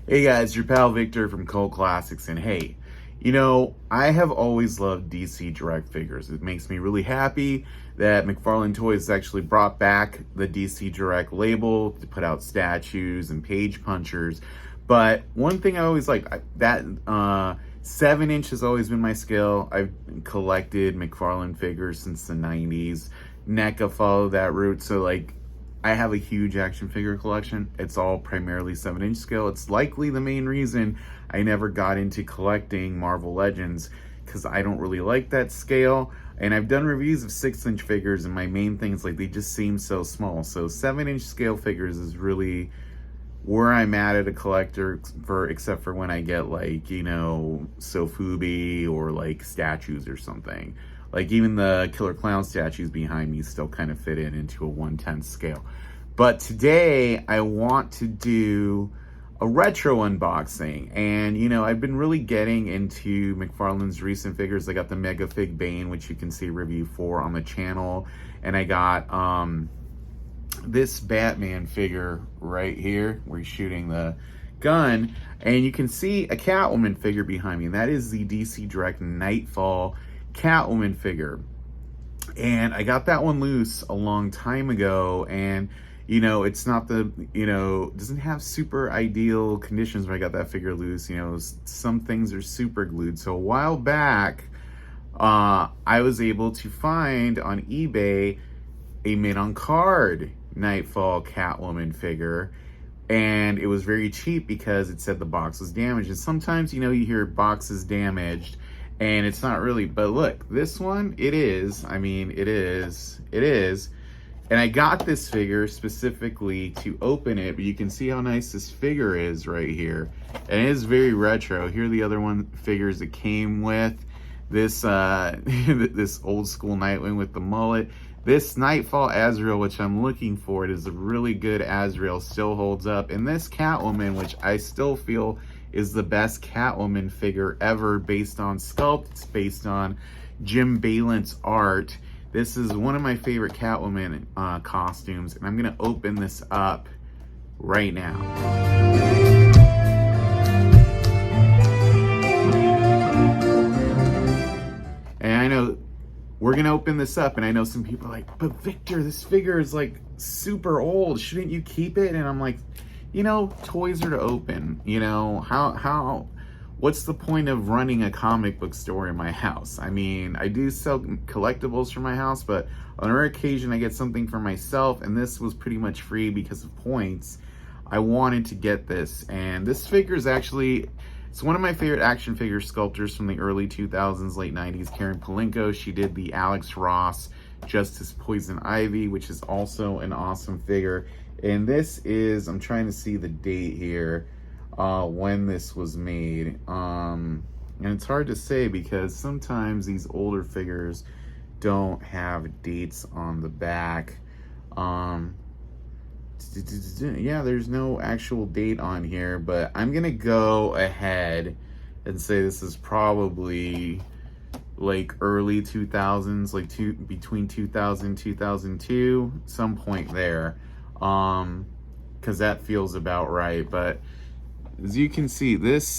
Hey guys, your pal Victor from Cult Classics, and hey, I have always loved DC Direct figures. It makes me really happy that McFarlane Toys actually brought back the DC Direct label to put out statues and page punchers. But one thing I always like, that 7-inch has always been my scale. I've collected McFarlane figures since the 90s. NECA followed that route, so I have a huge action figure collection. It's all primarily 7-inch scale. It's likely the main reason I never got into collecting Marvel Legends, because I don't really like that scale. And I've done reviews of 6-inch figures, and my main thing is they just seem so small. So 7-inch scale figures is really where I'm at a collector, except for when I get Sofubi or statues or something. Even the Killer Clown statues behind me still kind of fit into a 1/10 scale. But today I want to do a retro unboxing. And, I've been really getting into McFarlane's recent figures. I got the Mega Fig Bane, which you can see a review for on the channel. And I got this Batman figure right here where he's shooting the gun. And you can see a Catwoman figure behind me. And that is the DC Direct Knightfall Catwoman figure. And I got that one loose a long time ago, and it's not doesn't have super ideal conditions when I got that figure loose. Some things are super glued. So a while back I was able to find on eBay a mint on card Knightfall Catwoman figure, and it was very cheap because it said the box was damaged. And sometimes you hear boxes damaged and it's not really, but look, this one, it is. And I got this figure specifically to open it, but you can see how nice this figure is right here. And it is very retro. Here are the other figures that came with this this old school Nightwing with the mullet. This Knightfall Azrael, which I'm looking for, it is a really good Azrael, still holds up. And this Catwoman, which I still feel is the best Catwoman figure ever, based on sculpt. It's based on Jim Balent's art. This is one of my favorite Catwoman costumes, and I'm gonna open this up right now. And I know we're gonna open this up, and I know some people are like, but Victor, this figure is super old. Shouldn't you keep it? And I'm like, toys are to open. What's the point of running a comic book store in my house? I do sell collectibles for my house, but on a rare occasion I get something for myself, and this was pretty much free because of points. I wanted to get this, and this figure is it's one of my favorite action figure sculptors from the early 2000s, late 90s, Karen Palinko. She did the Alex Ross Justice Poison Ivy, which is also an awesome figure. And this is, I'm trying to see the date here, when this was made. And it's hard to say because sometimes these older figures don't have dates on the back. Yeah, there's no actual date on here, but I'm gonna go ahead and say this is probably early 2000s, between 2000 and 2002, some point there. Because that feels about right. But as you can see, the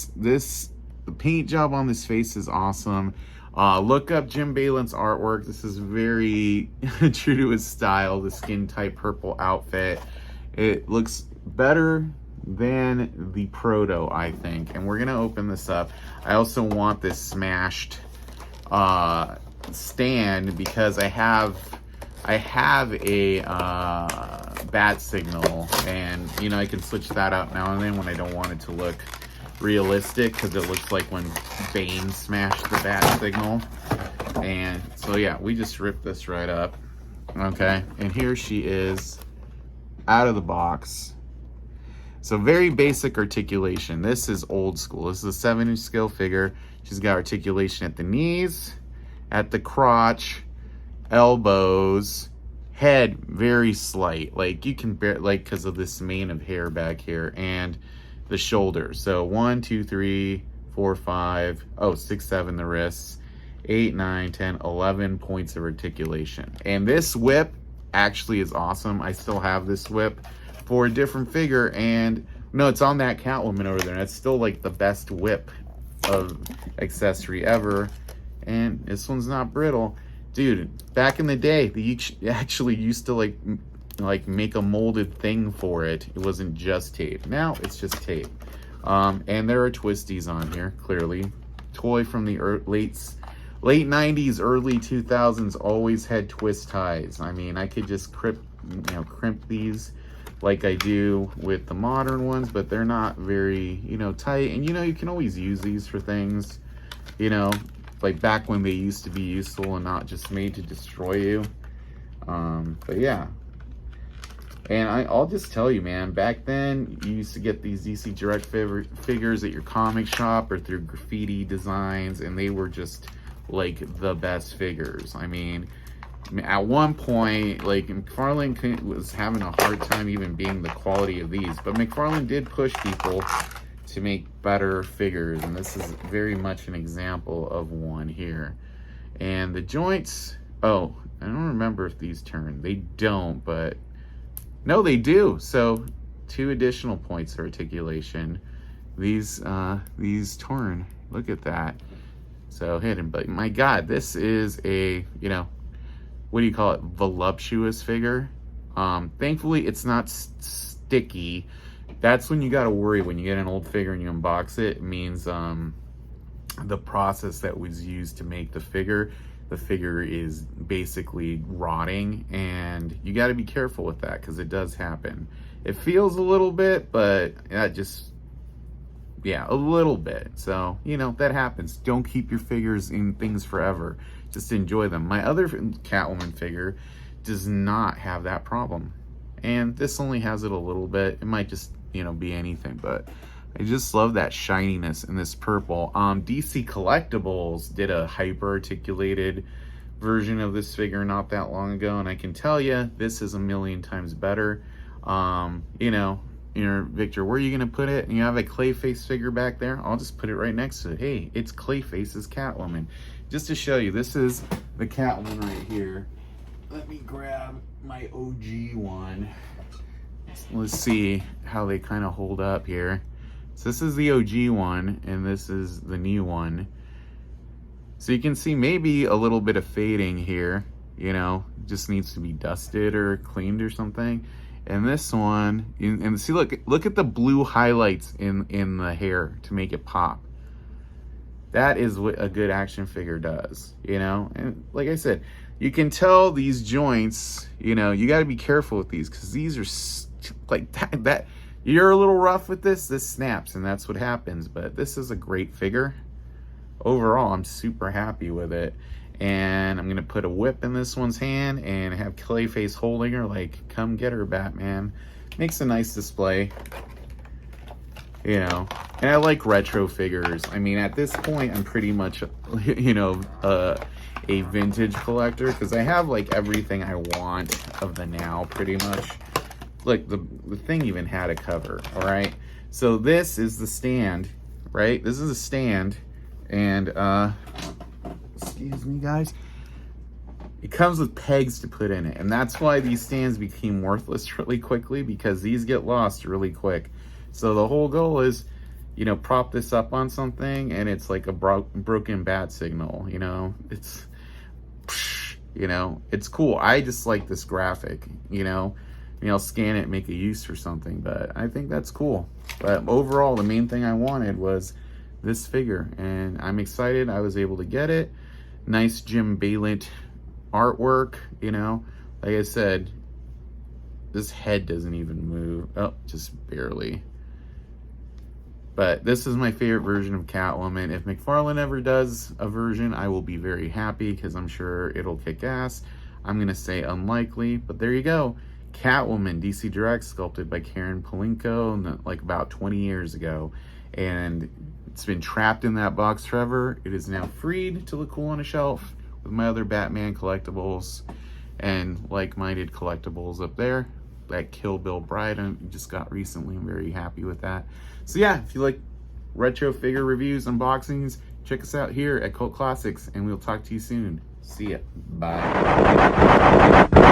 paint job on this face is awesome. Look up Jim Balent's artwork. This is very true to his style, the skin tight purple outfit. It looks better than the proto, I think. And we're gonna open this up. I also want this smashed stand because I have a bat signal, and I can switch that out now and then when I don't want it to look realistic, because it looks like when Bane smashed the bat signal. And so yeah, we just ripped this right up. Okay, and here she is out of the box. So very basic articulation. This is old school. This is a 7-inch scale figure. She's got articulation at the knees, at the crotch, elbows, head very slight, you can bear, because of this mane of hair back here, and the shoulders. So 1 2 3 4 5 6 7 the wrists, 8 9 10 11 points of articulation. And this whip actually is awesome. I still have this whip for a different figure, and No, it's on that Catwoman over there. That's still like the best whip of accessory ever. And this one's not brittle. Dude, back in the day, they actually used to like make a molded thing for it. It wasn't just tape. Now it's just tape. And there are twisties on here, clearly. Toy from the late 90s, early 2000s always had twist ties. I mean, I could just crimp these like I do with the modern ones, but they're not very, tight. And you can always use these for things, like back when they used to be useful and not just made to destroy you. But yeah. And I'll just tell you, man, back then, you used to get these DC Direct figures at your comic shop or through graffiti designs, and they were just, like, the best figures. I mean, at one point, like, McFarlane was having a hard time even being the quality of these, but McFarlane did push people to make better figures, and this is very much an example of one here. And the joints, oh, I don't remember if these turn. They don't, but... no, they do. So 2 additional points of articulation. These torn. Look at that. So hidden. But my God, this is a, what do you call it? Voluptuous figure. Thankfully, it's not sticky. That's when you got to worry when you get an old figure and you unbox it. It means the process that was used to make the figure is basically rotting, and you got to be careful with that because it does happen. It feels a little bit, but that just, yeah, a little bit. So, that happens. Don't keep your figures in things forever. Just enjoy them. My other Catwoman figure does not have that problem. And this only has it a little bit. It might just, be anything, but I just love that shininess in this purple. DC Collectibles did a hyper-articulated version of this figure not that long ago, and I can tell you, this is a million times better. Victor, where are you going to put it? And you have a Clayface figure back there? I'll just put it right next to it. Hey, it's Clayface's Catwoman. Just to show you, this is the Catwoman right here. Let me grab my OG one. Let's see how they kind of hold up here. So this is the OG one, and this is the new one. So you can see maybe a little bit of fading here, just needs to be dusted or cleaned or something. And this one, and see, look at the blue highlights in the hair to make it pop. That is what a good action figure does, And like I said, you can tell these joints, you got to be careful with these because these are like that. You're a little rough with this snaps, and that's what happens. But this is a great figure. Overall, I'm super happy with it. And I'm going to put a whip in this one's hand and have Clayface holding her like, come get her, Batman. Makes a nice display. And I like retro figures. I mean, at this point, I'm pretty much, a vintage collector because I have like everything I want of the now pretty much. Look, the thing even had a cover, all right? So this is the stand, right? This is a stand, and, excuse me, guys. It comes with pegs to put in it, and that's why these stands became worthless really quickly, because these get lost really quick. So the whole goal is, prop this up on something, and it's like a broken bat signal, It's, it's cool. I just like this graphic, I'll scan it and make a use for something, but I think that's cool. But overall, the main thing I wanted was this figure, and I'm excited I was able to get it. Nice Jim Balent artwork, Like I said, this head doesn't even move. Oh, just barely. But this is my favorite version of Catwoman. If McFarlane ever does a version, I will be very happy because I'm sure it'll kick ass. I'm going to say unlikely, but there you go. Catwoman, DC Direct, sculpted by Karen Palinko, like about 20 years ago. And it's been trapped in that box forever. It is now freed to look cool on a shelf with my other Batman collectibles and like-minded collectibles up there. That Kill Bill Bride I just got recently. I'm very happy with that. So yeah, if you like retro figure reviews, unboxings, check us out here at Cult Classics, and we'll talk to you soon. See ya. Bye.